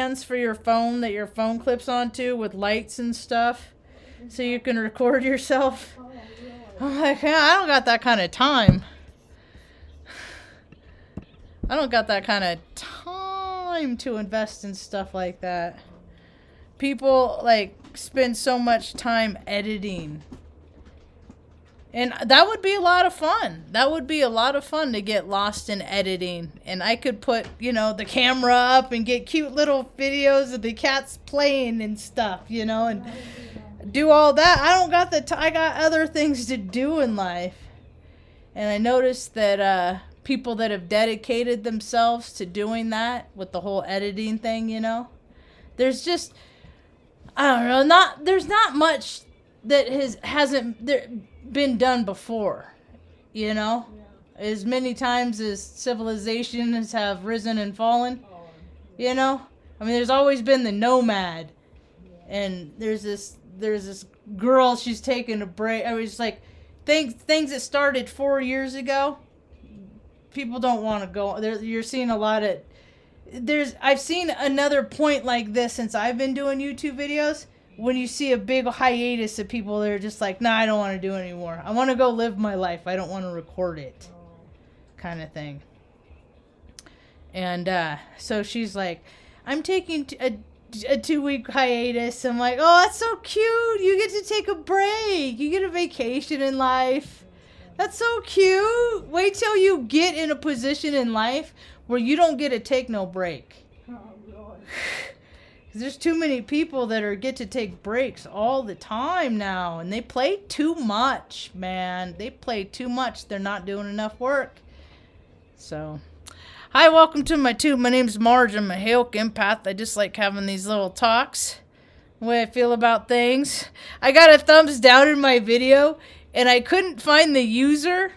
stands for your phone that your phone clips onto with lights and stuff, so you can record yourself. I'm like, yeah, I don't got that kind of time. I don't got that kind of time to invest in stuff like that. People like spend so much time editing. And that would be a lot of fun. That would be a lot of fun to get lost in editing. And I could put, the camera up and get cute little videos of the cats playing and stuff, and do all that. I don't got I got other things to do in life. And I noticed that people that have dedicated themselves to doing that with the whole editing thing, there's just, I don't know, there's not much that hasn't been done before, as many times as civilizations have risen and fallen, I mean, there's always been the nomad, and there's this girl, she's taking a break. I was like, things that started 4 years ago, people don't want to go there. You're seeing a lot of, I've seen another point like this since I've been doing YouTube videos. When you see a big hiatus of people that are just like, nah, I don't want to do it anymore. I want to go live my life. I don't want to record it. Kind of thing. And so she's like, I'm taking a 2-week hiatus. I'm like, oh, that's so cute. You get to take a break. You get a vacation in life. That's so cute. Wait till you get in a position in life where you don't get to take no break. There's too many people that get to take breaks all the time now, and they play too much, man. They play too much. They're not doing enough work. So, hi, welcome to my tube. My name's Marge. I'm a Hale empath. I just like having these little talks, the way I feel about things. I got a thumbs down in my video, and I couldn't find the user.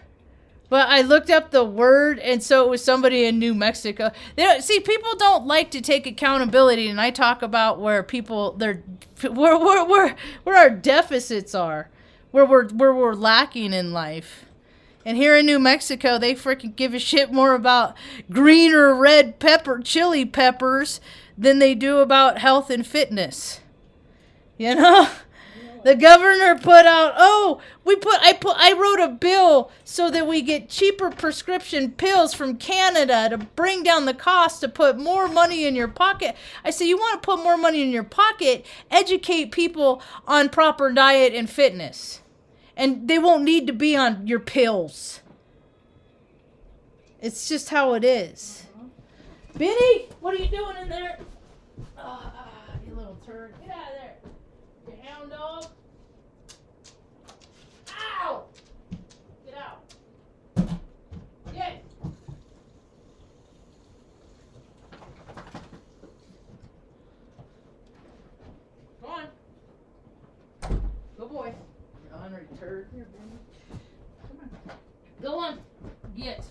But I looked up the word, and so it was somebody in New Mexico. People don't like to take accountability, and I talk about where our deficits are, where we're lacking in life. And here in New Mexico, they freaking give a shit more about green or red chili peppers than they do about health and fitness. The governor put out, I wrote a bill so that we get cheaper prescription pills from Canada to bring down the cost to put more money in your pocket. I say, you want to put more money in your pocket, educate people on proper diet and fitness. And they won't need to be on your pills. It's just how it is. Benny, what are you doing in there? You little turd. Get out of there. You hound dog. Ow! Get out. Yay! Go on. Good boy. You honorary turd. Here, Benny. Come on. Go on. Get.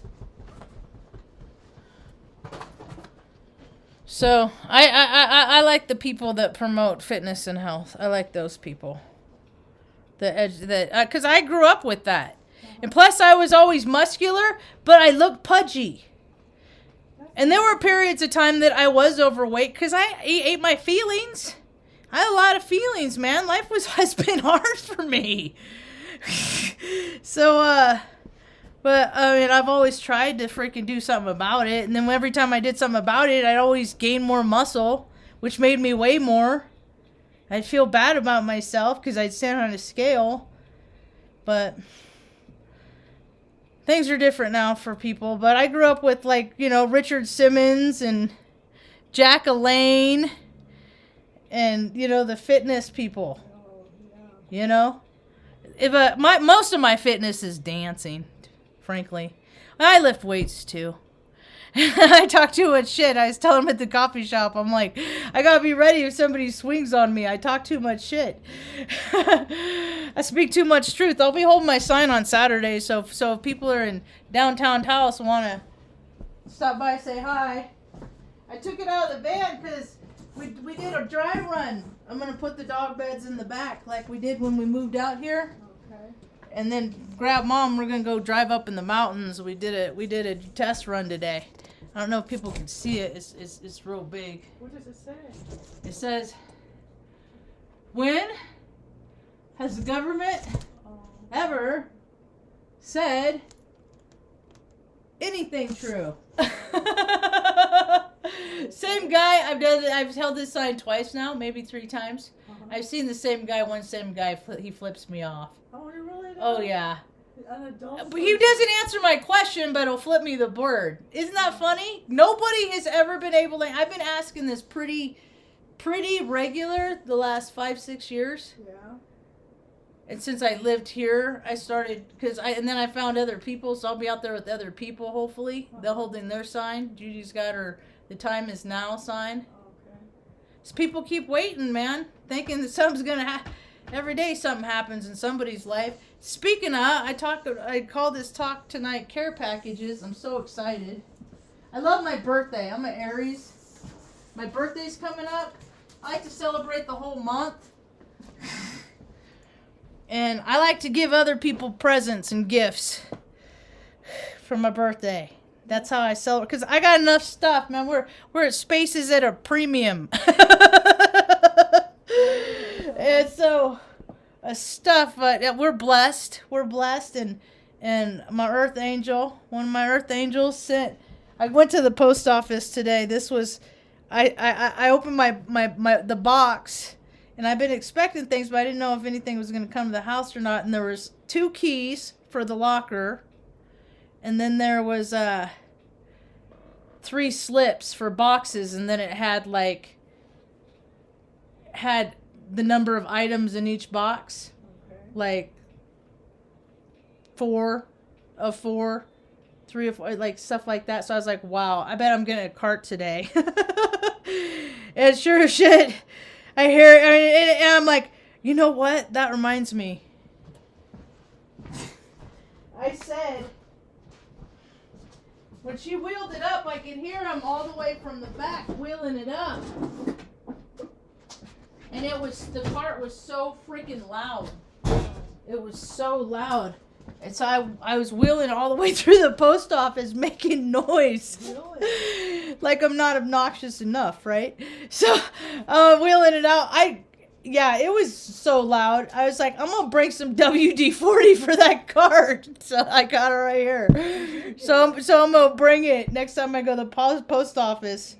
So, I like the people that promote fitness and health. I like those people. Because I grew up with that. And plus, I was always muscular, but I looked pudgy. And there were periods of time that I was overweight because I ate my feelings. I had a lot of feelings, man. Life has been hard for me. So, but, I mean, I've always tried to freaking do something about it. And then every time I did something about it, I'd always gain more muscle, which made me weigh more. I'd feel bad about myself because I'd stand on a scale. But things are different now for people. But I grew up with, Richard Simmons and Jack LaLanne and, the fitness people. Most of my fitness is dancing. Frankly, I lift weights too. I talk too much shit. I was telling him at the coffee shop, I'm like, I gotta be ready if somebody swings on me. I talk too much shit. I speak too much truth. I'll be holding my sign on Saturday, so if people are in downtown Taos and want to stop by, say hi. I took it out of the van because we did a dry run. I'm gonna put the dog beds in the back like we did when we moved out here. And then grab Mom. We're gonna go drive up in the mountains. We did a test run today. I don't know if people can see it. It's real big. What does it say? It says, when has the government ever said anything true? Same guy. I've held this sign twice now, maybe 3 times. I've seen the same guy. He flips me off. Oh, you really do? Oh yeah. An adult. But he doesn't answer my question, but he'll flip me the bird. Isn't that funny? Nobody has ever been able to. I've been asking this pretty regular the last 5-6 years. Yeah. And since I lived here, I started and then I found other people, so I'll be out there with other people. Hopefully, they're holding their sign. Judy's got her "The time is now" sign. Okay. So people keep waiting, man, thinking that something's gonna happen. Every day something happens in somebody's life. Speaking of, I call this talk tonight care packages. I'm so excited. I love my birthday. I'm an Aries. My birthday's coming up. I like to celebrate the whole month. And I like to give other people presents and gifts for my birthday. That's how I celebrate. Because I got enough stuff, man. We're at Spaces at a premium. And so, stuff, but we're blessed. We're blessed. And my earth angel, one of my earth angels sent, I went to the post office today. This was, I opened the box, and I've been expecting things, but I didn't know if anything was going to come to the house or not. And there was 2 keys for the locker, and then there was 3 slips for boxes, and then it had the number of items in each box, like 4 of 4, 3 of 4, like stuff like that. So I was like, wow, I bet I'm getting a cart today. And sure as shit, I hear it, and I'm like, you know what? That reminds me. I said, when she wheeled it up, I could hear him all the way from the back wheeling it up. And the cart was so freaking loud. It was so loud. And so I was wheeling all the way through the post office making noise. Really? Like I'm not obnoxious enough, right? So wheeling it out. It was so loud. I was like, I'm going to bring some WD-40 for that cart. So I got it right here. So I'm going to bring it next time I go to the post office.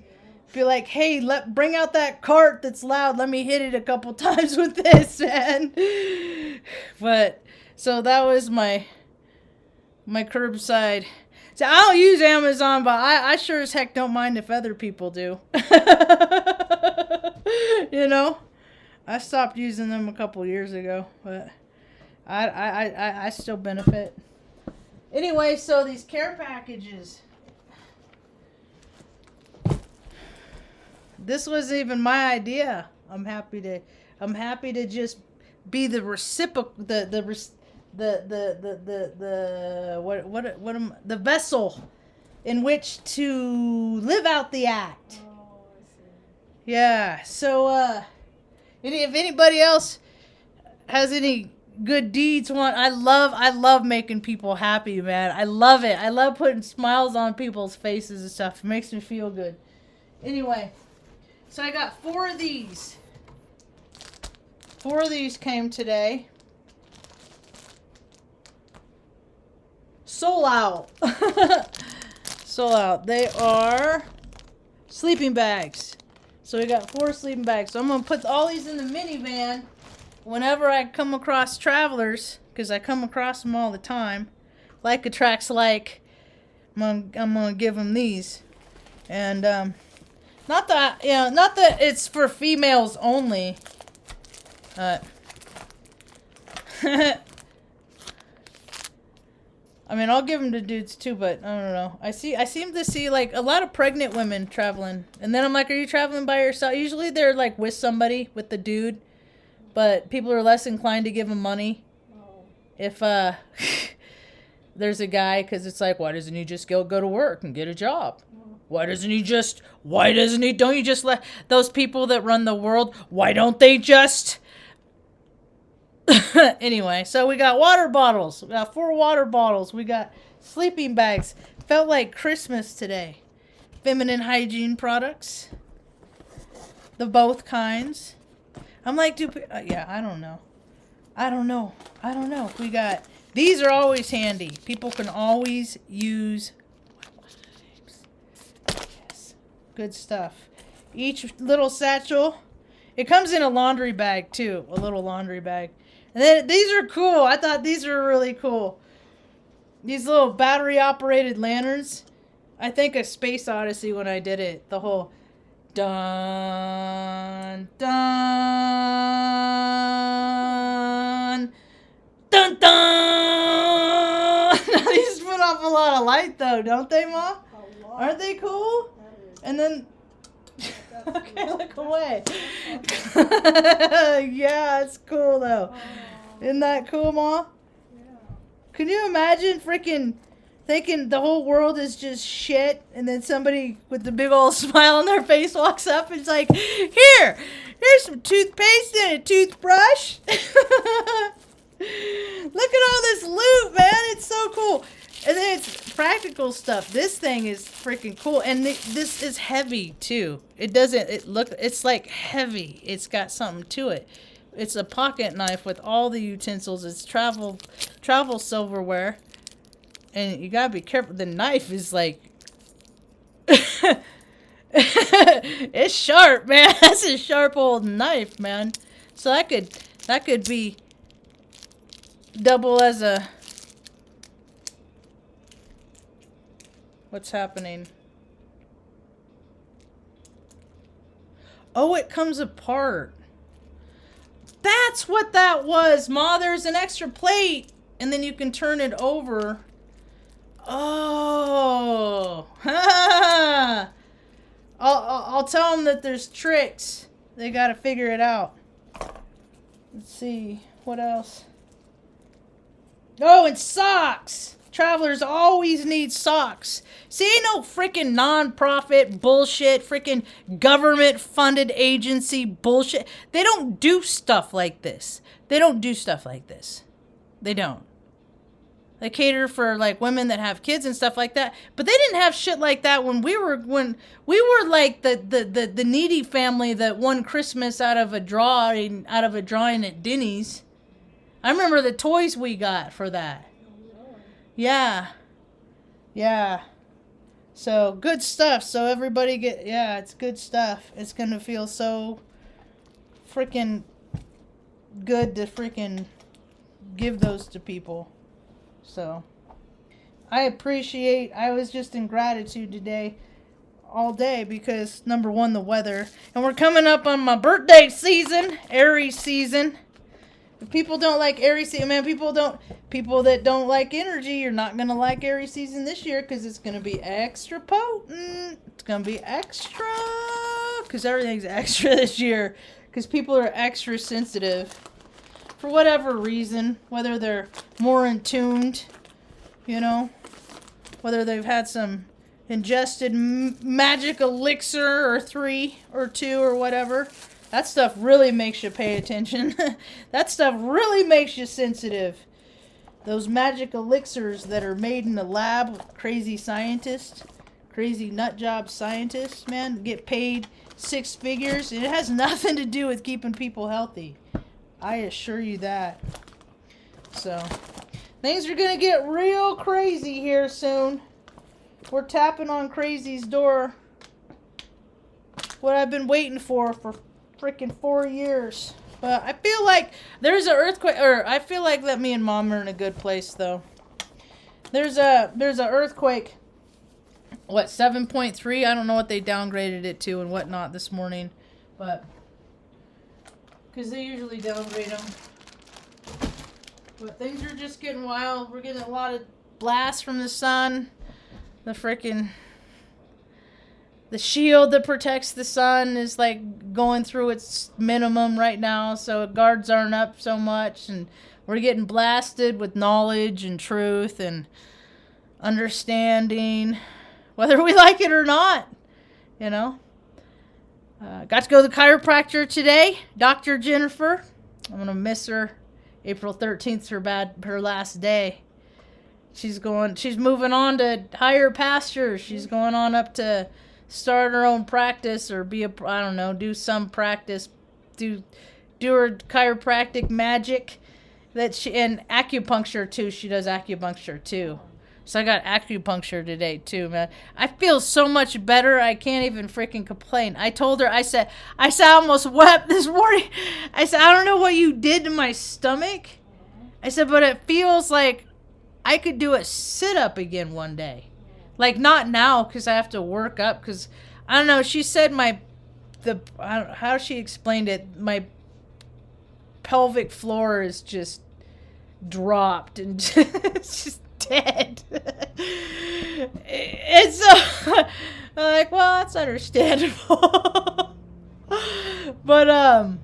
Be like, hey, bring out that cart that's loud. Let me hit it a couple times with this, man. But so that was my curbside. So I don't use Amazon, but I sure as heck don't mind if other people do. You know, I stopped using them a couple years ago, but I still benefit. Anyway, so these care packages. This wasn't even my idea. I'm happy to just be the reciprocal, the vessel in which to live out the act. Oh, I see. Yeah. So, if anybody else has any good deeds, I love making people happy, man. I love it. I love putting smiles on people's faces and stuff. It makes me feel good. Anyway. So I got 4 of these. 4 of these came today. Sold out. Sold out. They are sleeping bags. So we got 4 sleeping bags. So I'm going to put all these in the minivan whenever I come across travelers, because I come across them all the time. Like attracts like. I'm going to give them these. And, not that it's for females only. I mean, I'll give them to dudes too, but I don't know. I seem to see like a lot of pregnant women traveling, and then I'm like, are you traveling by yourself? Usually they're like with somebody, with the dude, but people are less inclined to give them money if there's a guy, because it's like, why doesn't he just go to work and get a job? Don't you just let those people that run the world, why don't they just... Anyway, so we got water bottles. We got 4 water bottles. We got sleeping bags. Felt like Christmas today. feminine hygiene products. The both kinds. I'm like, yeah, I don't know. We got, these are always handy. People can always use wipes. Yes. Good stuff. Each little satchel, it comes in a laundry bag too, a little laundry bag. And then these are cool. I thought these were really cool. These little battery operated lanterns. I think of Space Odyssey when I did it. The whole dun dun dun dun. These put off a lot of light though, don't they, Ma? Aren't they cool? And then okay, look away. Yeah, it's cool though. Isn't that cool, Ma? Yeah. Can you imagine freaking thinking the whole world is just shit, and then somebody with the big old smile on their face walks up and is like, here's some toothpaste and a toothbrush. Look at all this loot, man. It's so cool. And then it's practical stuff. This thing is freaking cool. And this is heavy too. It's like heavy. It's got something to it. It's a pocket knife with all the utensils. It's travel silverware. And you gotta be careful. The knife is like, it's sharp, man. That's a sharp old knife, man. So that could be double as a, what's happening? Oh, it comes apart. That's what that was, Ma. There's an extra plate, and then you can turn it over. Oh, I'll tell them that there's tricks. They got to figure it out. Let's see what else. Oh, and socks. Travelers always need socks. See, ain't no freaking non-profit bullshit, freaking government-funded agency bullshit. They don't do stuff like this. They don't. They cater for like women that have kids and stuff like that. But they didn't have shit like that when we were like the needy family that won Christmas out of a drawing at Denny's. I remember the toys we got for that. Yeah. So good stuff. So everybody it's good stuff. It's gonna feel so freaking good to freaking give those to people. So, I was just in gratitude today, all day, because number one, the weather, and we're coming up on my birthday season, Aries season. If people don't like Aries season, man, people that don't like energy, you're not going to like Aries season this year, because it's going to be extra potent. It's going to be extra, because everything's extra this year, because people are extra sensitive. For whatever reason, whether they're more in tuned, whether they've had some ingested magic elixir or 3 or 2 or whatever, that stuff really makes you pay attention. That stuff really makes you sensitive. Those magic elixirs that are made in the lab with crazy scientists, crazy nut job scientists, man, get paid 6 figures. It has nothing to do with keeping people healthy. I assure you that. So, things are going to get real crazy here soon. We're tapping on crazy's door. What I've been waiting for freaking 4 years. But I feel like there's an earthquake, or I feel like that me and Mom are in a good place, though. There's a earthquake, 7.3? I don't know what they downgraded it to and whatnot this morning. But because they usually downgrade them. But things are just getting wild. We're getting a lot of blasts from the sun. The shield that protects the sun is like going through its minimum right now. So guards aren't up so much. And we're getting blasted with knowledge and truth and understanding. Whether we like it or not. Got to go to the chiropractor today, Dr. Jennifer. I'm going to miss her. April 13th, her last day. She's moving on to higher pastures. She's going on up to start her own practice or I don't know, do some practice, do her chiropractic magic and acupuncture too. She does acupuncture too. So I got acupuncture today too, man. I feel so much better. I can't even freaking complain. I told her, I said I almost wept this morning. I said, I don't know what you did to my stomach. I said, but it feels like I could do a sit-up again one day. Like, not now, because I have to work up, because, I don't know, she said how she explained it, my pelvic floor is just dropped and it's just dead. And so I'm like, well, that's understandable. But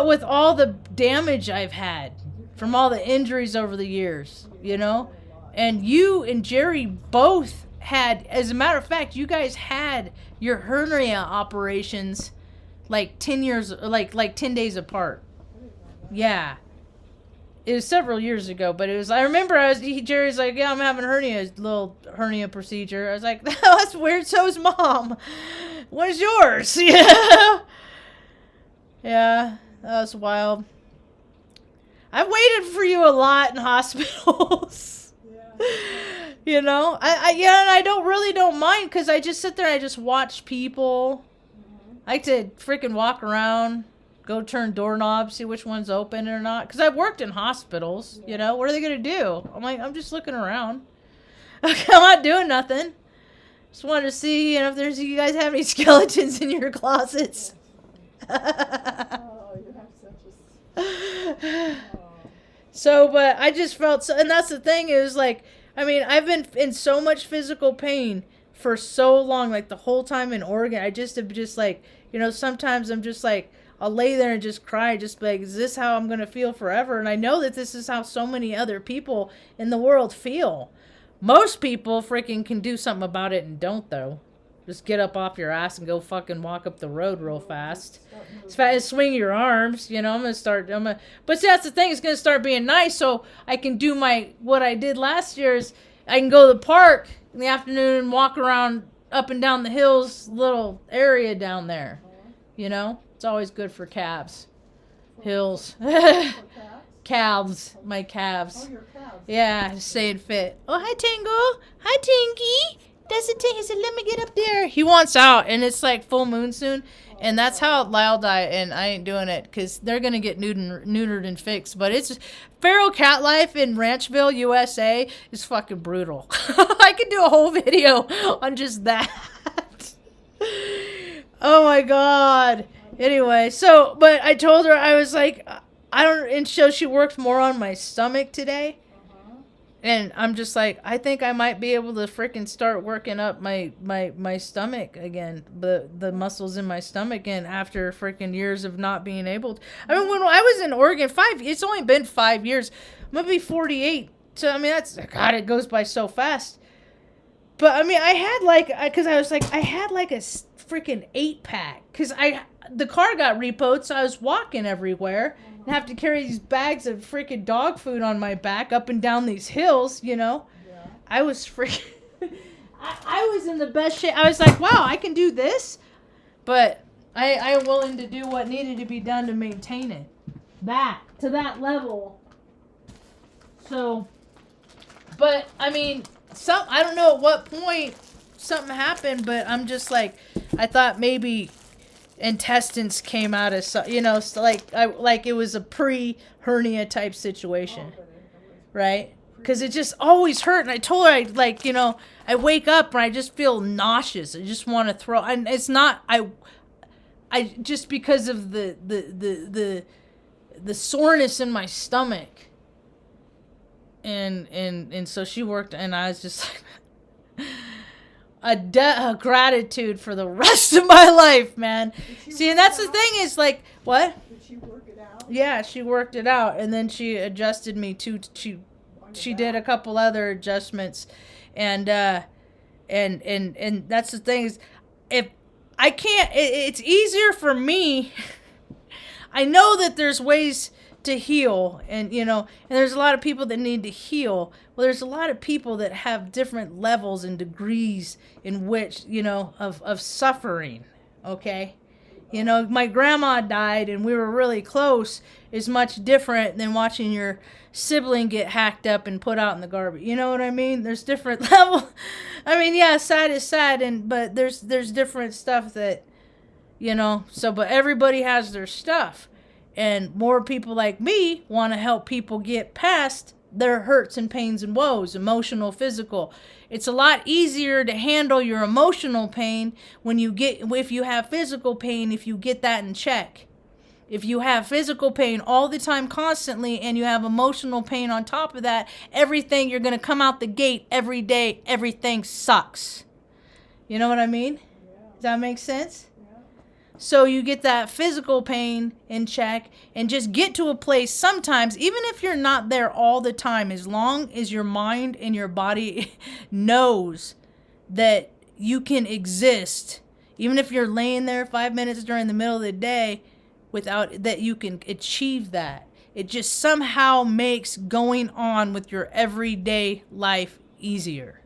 with all the damage I've had from all the injuries over the years, you know, and you and Jerry both had, as a matter of fact, you guys had your hernia operations like 10 years, like 10 days apart. Yeah. It was several years ago, but it was, I remember Jerry's like, yeah, I'm having a little hernia procedure. I was like, that's weird. So's Mom. What is yours? Yeah. Yeah. That was wild. I've waited for you a lot in hospitals. Yeah. You know, and I don't mind, because I just sit there and I just watch people. Mm-hmm. I like to freaking walk around, go turn doorknobs, see which one's open or not. Because I've worked in hospitals, you know. What are they going to do? I'm like, I'm just looking around. I'm not doing nothing. Just wanted to see, you know, if you guys have any skeletons in your closets. Oh, you have such a... So, but I just felt so, and that's the thing, is like, I mean, I've been in so much physical pain for so long, like the whole time in Oregon. I just have just like, you know, sometimes I'm just like, I'll lay there and just cry, just like, is this how I'm going to feel forever? And I know that this is how so many other people in the world feel. Most people freaking can do something about it and don't, though. Just get up off your ass and go fucking walk up the road real fast. Swing your arms, you know. But see, that's the thing. It's going to start being nice, so I can do what I did last year is I can go to the park in the afternoon and walk around up and down the hills, little area down there. You know? It's always good for calves. Hills. Calves. My calves. Oh, your calves. Yeah, staying fit. Oh, hi, Tango. Hi, Tinky. He said, let me get up there. He wants out, and it's like full moon soon. And that's how Lyle died, and I ain't doing it, because they're going to get neutered and fixed. But it's feral cat life in Ranchville, USA is fucking brutal. I could do a whole video on just that. Oh, my God. Anyway, so, but I told her, I was like, and so she worked more on my stomach today. And I'm just like, I think I might be able to freaking start working up my stomach again, the muscles in my stomach again, after freaking years of not being able to. I mean, when I was in Oregon, it's only been 5 years. I'm going to be 48. So, I mean, God, it goes by so fast. But, I mean, I had a freaking 8-pack. Because the car got repoed, so I was walking everywhere. And have to carry these bags of freaking dog food on my back up and down these hills, you know. Yeah. I was freaking... I was in the best shape. I was like, wow, I can do this. But I am willing to do what needed to be done to maintain it. To that level. So... But, I mean, I don't know at what point something happened, but I'm just like, I thought maybe... intestines came out as, you know, like it was a pre-hernia type situation, right? Because it just always hurt. And I told her, I wake up and I just feel nauseous. I just want to throw. And it's not, I just because of the soreness in my stomach. And so she worked, and I was just like, a gratitude for the rest of my life, man. See, and that's the thing is, like, what? Did she work it out? Yeah, she worked it out, and then she adjusted me to. She did a couple other adjustments, and that's the thing is, if I can't, it's easier for me. I know that there's ways to heal, and and there's a lot of people that need to heal. Well, there's a lot of people that have different levels and degrees in which of suffering. Okay, my grandma died and we were really close is much different than watching your sibling get hacked up and put out in the garbage. You know what I mean? There's different level. I mean, yeah, sad is sad, but there's different stuff that but everybody has their stuff. And more people like me want to help people get past their hurts and pains and woes, emotional, physical. It's a lot easier to handle your emotional pain if you have physical pain, if you get that in check. If you have physical pain all the time, constantly, and you have emotional pain on top of that, everything, you're going to come out the gate every day, everything sucks. You know what I mean? Yeah. Does that make sense? Yeah. So you get that physical pain in check and just get to a place sometimes, even if you're not there all the time, as long as your mind and your body knows that you can exist, even if you're laying there 5 minutes during the middle of the day, without that, you can achieve that. It just somehow makes going on with your everyday life easier.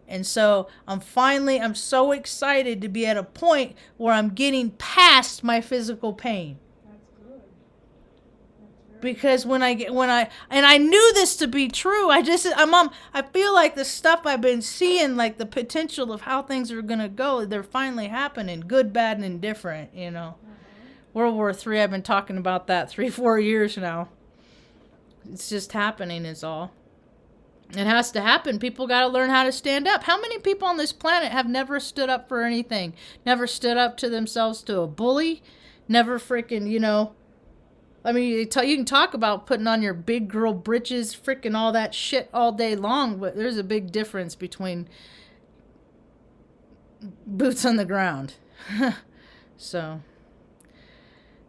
And so I'm so excited to be at a point where I'm getting past my physical pain. That's good. Because I knew this to be true. I feel like the stuff I've been seeing, like the potential of how things are going to go, they're finally happening. Good, bad, and indifferent, World War III, I've been talking about that 3-4 years now. It's just happening is all. It has to happen. People got to learn how to stand up. How many people on this planet have never stood up for anything? Never stood up to themselves to a bully? Never freaking, I mean, you can talk about putting on your big girl britches, freaking all that shit all day long, but there's a big difference between boots on the ground. So...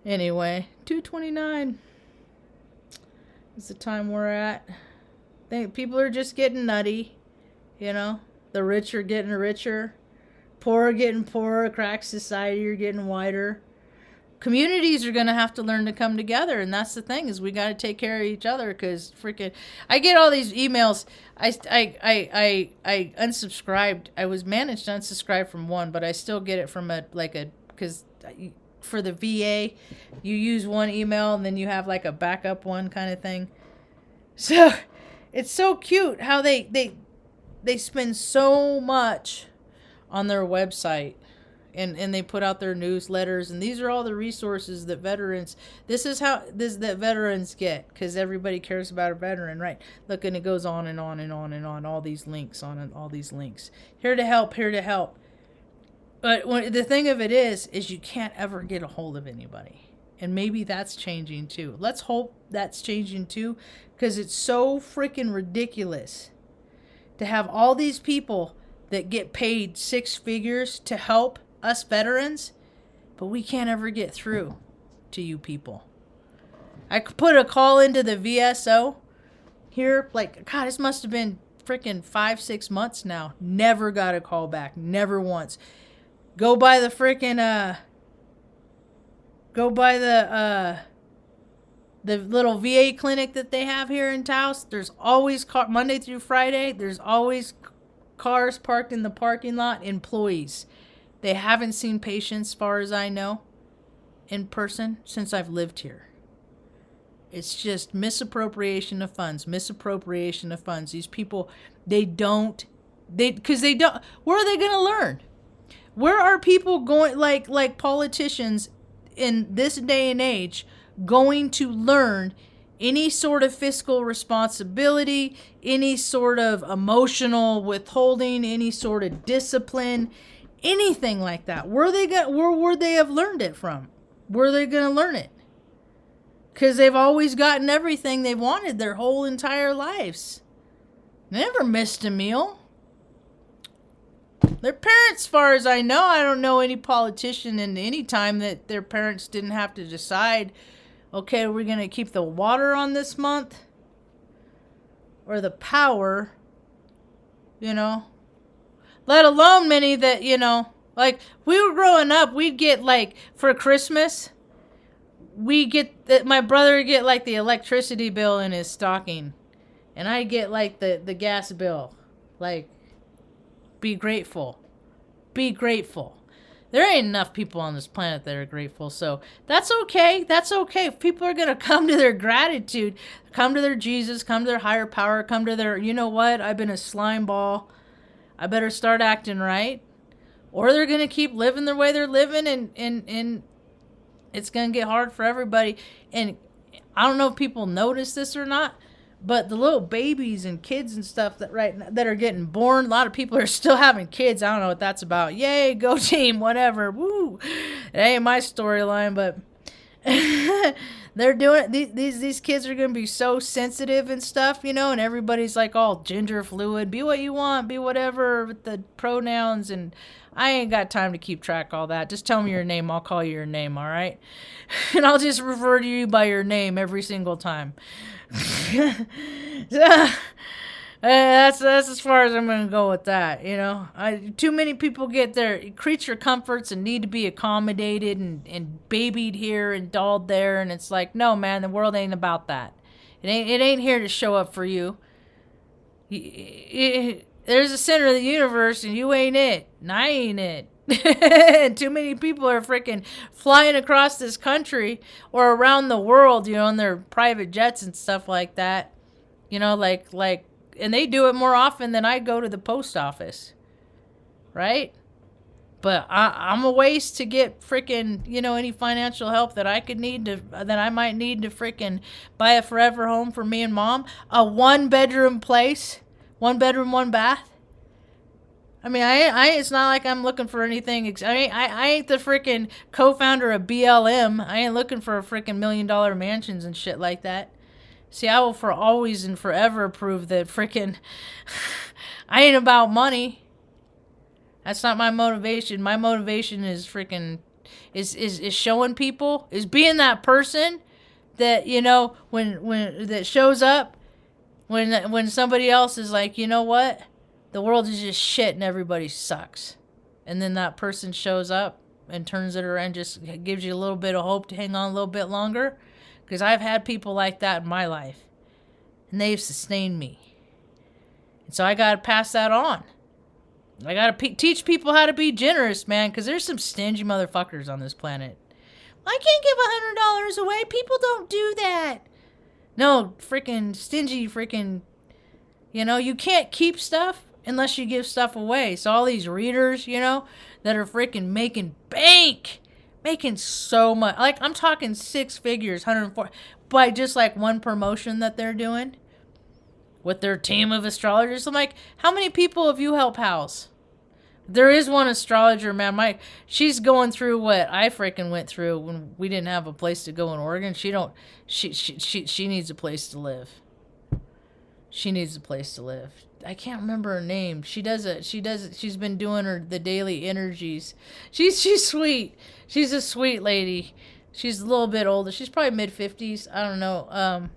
Anyway, 2:29 is the time we're at. I think people are just getting nutty, The rich are getting richer. Poor are getting poorer. Crack society are getting wider. Communities are going to have to learn to come together, and that's the thing, is we got to take care of each other, because freaking... I get all these emails. I unsubscribed. I was managed to unsubscribe from one, but I still get it from because... For the VA, you use one email and then you have like a backup one kind of thing. So it's so cute how they spend so much on their website, and they put out their newsletters, and these are all the resources that veterans, that veterans get, because everybody cares about a veteran, right? Look, and it goes on and on and on and on, all these links here to help. But the thing of it is you can't ever get a hold of anybody. And maybe that's changing too. Let's hope that's changing too, because it's so freaking ridiculous to have all these people that get paid 6 figures to help us veterans, but we can't ever get through to you people. I could put a call into the VSO here, God, this must have been freaking 5-6 months now. Never got a call back. Never once. Go by the little VA clinic that they have here in Taos. There's always Monday through Friday. There's always cars parked in the parking lot. Employees. They haven't seen patients, as far as I know, in person since I've lived here. It's just misappropriation of funds. These people, because they don't. Where are they going to learn? Where are people going, like politicians in this day and age, going to learn any sort of fiscal responsibility, any sort of emotional withholding, any sort of discipline, anything like that? Where would they have learned it from? Where are they going to learn it? Because they've always gotten everything they've wanted their whole entire lives. Never missed a meal. Their parents, as far as I know, I don't know any politician in any time that their parents didn't have to decide, okay, we're going to keep the water on this month or the power, Let alone many that, like we were growing up, we'd get for Christmas, my brother get like the electricity bill in his stocking, and I get like the gas bill. Like, be grateful. Be grateful. There ain't enough people on this planet that are grateful, so that's okay. That's okay. If people are going to come to their gratitude, come to their Jesus, come to their higher power, come to their, you know what, I've been a slime ball, I better start acting right. Or they're going to keep living the way they're living, and it's going to get hard for everybody. And I don't know if people notice this or not, but the little babies and kids and stuff that are getting born, a lot of people are still having kids. I don't know what that's about. Yay, go team, whatever. Woo. It ain't my storyline, but they're doing it. These kids are going to be so sensitive and stuff, you know, and everybody's like all gender fluid. Be what you want, be whatever with the pronouns, and I ain't got time to keep track of all that. Just tell me your name, I'll call you your name, all right? And I'll just refer to you by your name every single time. That's as far as I'm going to go with that, you know. Too many people get their creature comforts and need to be accommodated and babied here and dolled there, and it's like, no, man, the world ain't about that. It ain't here to show up for you. There's a center of the universe, and you ain't it, and I ain't it. And too many people are freaking flying across this country or around the world, you know, in their private jets and stuff like that. You know, like, and they do it more often than I go to the post office, right? But I'm a ways to get freaking, you know, any financial help that I might need to freaking buy a forever home for me and mom. A 1-bedroom place, 1 bedroom, 1 bath. I mean, I it's not like I'm looking for anything. I ain't the freaking co-founder of BLM. I ain't looking for a freaking $1 million mansions and shit like that. See, I will for always and forever prove that freaking I ain't about money. That's not my motivation. My motivation is freaking is showing people, is being that person that, you know, when that shows up when somebody else is like, you know what? The world is just shit and everybody sucks. And then that person shows up and turns it around, just gives you a little bit of hope to hang on a little bit longer. Because I've had people like that in my life. And they've sustained me. And so I got to pass that on. I got to teach people how to be generous, man. Because there's some stingy motherfuckers on this planet. I can't give $100 away. People don't do that. No, freaking stingy freaking... You know, you can't keep stuff unless you give stuff away. So all these readers, you know, that are freaking making bank, making so much. Like, I'm talking 6 figures, 104, by just like one promotion that they're doing with their team of astrologers. I'm like, how many people have you helped house? There is one astrologer, man. She's going through what I freaking went through when we didn't have a place to go in Oregon. She needs a place to live. She needs a place to live. I can't remember her name. She's been doing the daily energies. She's sweet. She's a sweet lady. She's a little bit older. She's probably mid-50s. I don't know.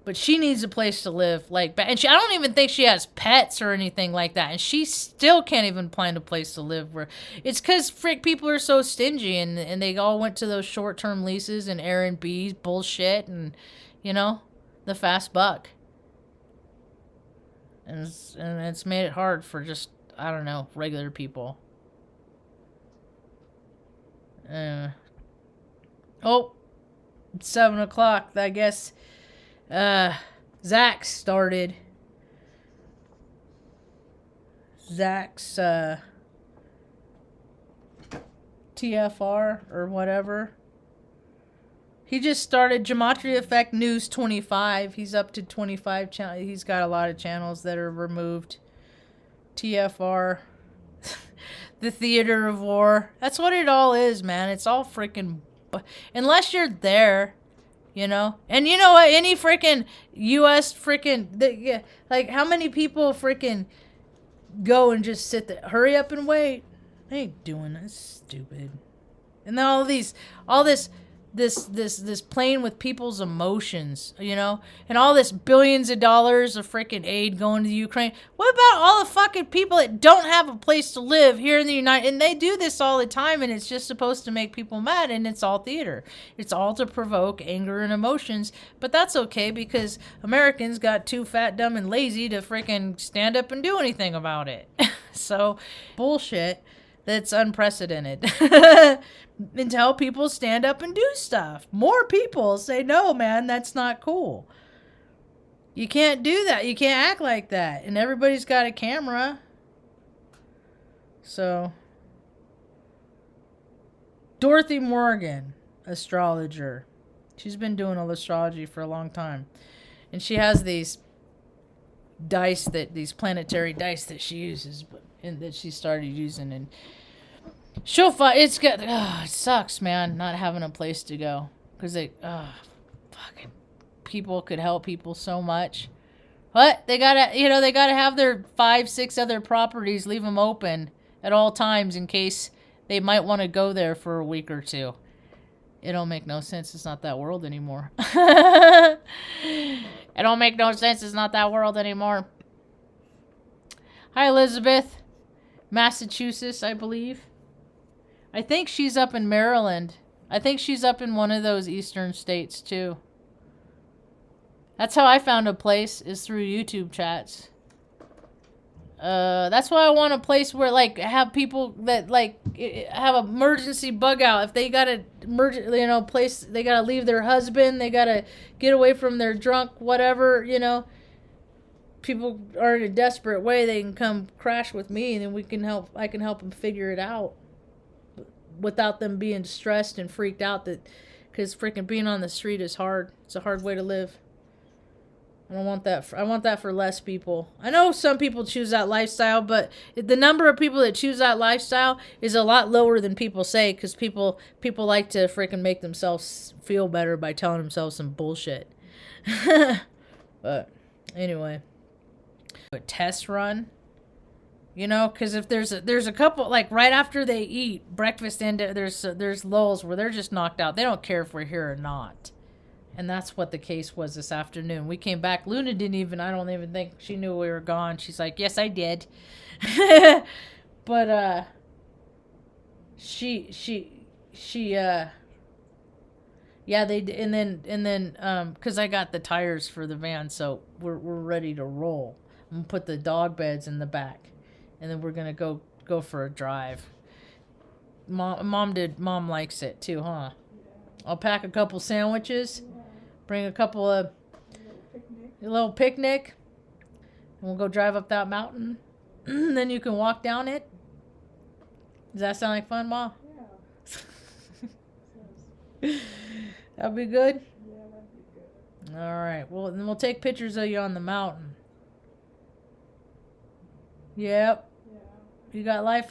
But she needs a place to live. Like, and I don't even think she has pets or anything like that. And she still can't even find a place to live where it's because people are so stingy and they all went to those short-term leases and Airbnbs bullshit and, you know, the fast buck. And it's made it hard for just, I don't know, regular people. It's 7 o'clock. I guess Zach started. Zach's TFR or whatever. He just started Gematria Effect News 25. He's up to 25 channels. He's got a lot of channels that are removed. TFR. The Theater of War. That's what it all is, man. It's all freaking... Unless you're there, you know? And you know what? Any freaking U.S. freaking... Like, how many people freaking go and just sit there? Hurry up and wait. They ain't doing that. Stupid. And then all this this playing with people's emotions, you know, and all this billions of dollars of freaking aid going to Ukraine. What about all the fucking people that don't have a place to live here in the United? And they do this all the time, and it's just supposed to make people mad, and it's all theater. It's all to provoke anger and emotions, but that's okay because Americans got too fat, dumb, and lazy to freaking stand up and do anything about it. So, bullshit. That's unprecedented. Until people stand up and do stuff. More people say, no, man, that's not cool. You can't do that. You can't act like that. And everybody's got a camera. So, Dorothy Morgan, astrologer. She's been doing astrology for a long time. And she has these dice, these planetary dice that she uses, and that she started using, and she'll find it sucks, man, not having a place to go, because fucking people could help people so much. What they gotta have their 5-6 other properties, leave them open at all times in case they might want to go there for a week or two. It don't make no sense. It's not that world anymore. It don't make no sense. It's not that world anymore. Hi, Elizabeth. Massachusetts, I believe. I think she's up in Maryland. I think she's up in one of those eastern states, too. That's how I found a place, is through YouTube chats. That's why I want a place where, like, have people that, like, have emergency bug out. If they gotta, place, they gotta leave their husband, they gotta get away from their drunk, whatever, people are in a desperate way, they can come crash with me, and then I can help them figure it out without them being stressed and freaked out, because freaking being on the street is hard. It's a hard way to live. I don't want that. I want that for less people. I know some people choose that lifestyle, but the number of people that choose that lifestyle is a lot lower than people say, because people like to freaking make themselves feel better by telling themselves some bullshit. But anyway, a test run, because if there's a couple, like right after they eat breakfast, and there's lulls where they're just knocked out. They don't care if we're here or not. And that's what the case was this afternoon. We came back. Luna I don't even think she knew we were gone. She's like, yes, I did. But, yeah, they did. And then, cause I got the tires for the van, so we're ready to roll. I'm gonna put the dog beds in the back, and then we're gonna go for a drive. Mom likes it too, huh? I'll pack a couple sandwiches. Bring a couple of a little picnic, and we'll go drive up that mountain. Then you can walk down it. Does that sound like fun, Ma? Yeah. That'd be good? Yeah, that'd be good. All right. Well, then we'll take pictures of you on the mountain. Yep. Yeah. You got life